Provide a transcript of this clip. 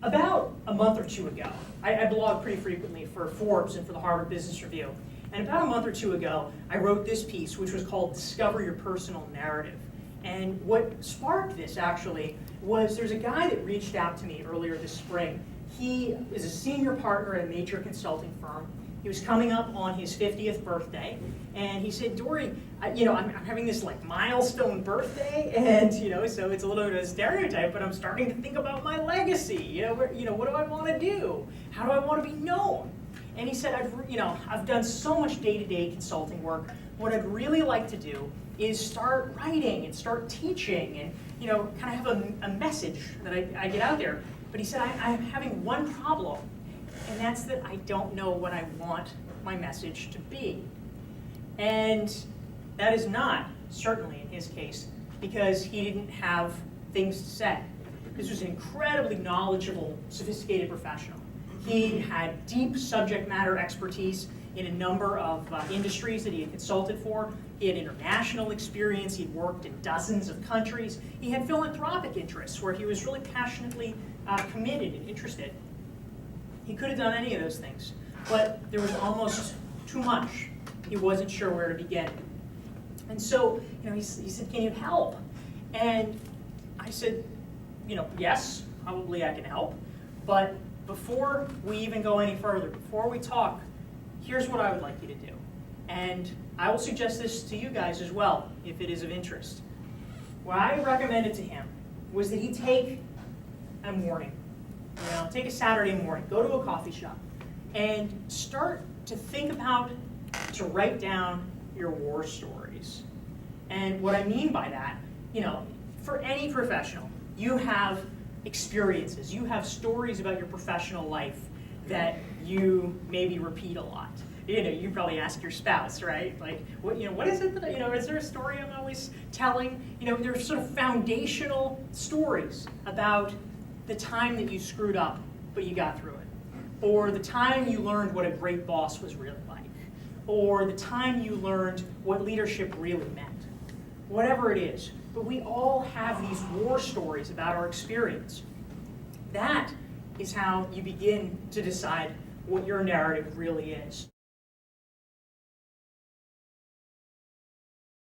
About a month or two ago, I blog pretty frequently for Forbes and for the Harvard Business Review. And about a month or two ago, I wrote this piece, which was called Discover Your Personal Narrative. And what sparked this, actually, was there's a guy that reached out to me earlier this spring. He is a senior partner at a major consulting firm. He was coming up on his 50th birthday, and he said, Dorie, I'm having this like milestone birthday, and so it's a little bit of a stereotype, but I'm starting to think about my legacy. What do I want to do? How do I want to be known? And he said, I've done so much day-to-day consulting work. What I'd really like to do is start writing and start teaching, and kind of have a message that I get out there. But he said, I'm having one problem. And that's that I don't know what I want my message to be. And that is not, certainly in his case, because he didn't have things to say. This was an incredibly knowledgeable, sophisticated professional. He had deep subject matter expertise in a number of industries that he had consulted for. He had international experience. He'd worked in dozens of countries. He had philanthropic interests where he was really passionately committed and interested. He could have done any of those things, but there was almost too much. He wasn't sure where to begin. And so, he said, can you help? And I said, yes, probably I can help. But before we even go any further, before we talk, here's what I would like you to do. And I will suggest this to you guys as well, if it is of interest. What I recommended to him was that he take a morning. Take a Saturday morning, go to a coffee shop, and start to think about, to write down your war stories. And what I mean by that, for any professional, you have experiences, you have stories about your professional life that you maybe repeat a lot. You probably ask your spouse, right? Like, what is it that, is there a story I'm always telling? There's sort of foundational stories about the time that you screwed up, but you got through it. Or the time you learned what a great boss was really like. Or the time you learned what leadership really meant. Whatever it is. But we all have these war stories about our experience. That is how you begin to decide what your narrative really is.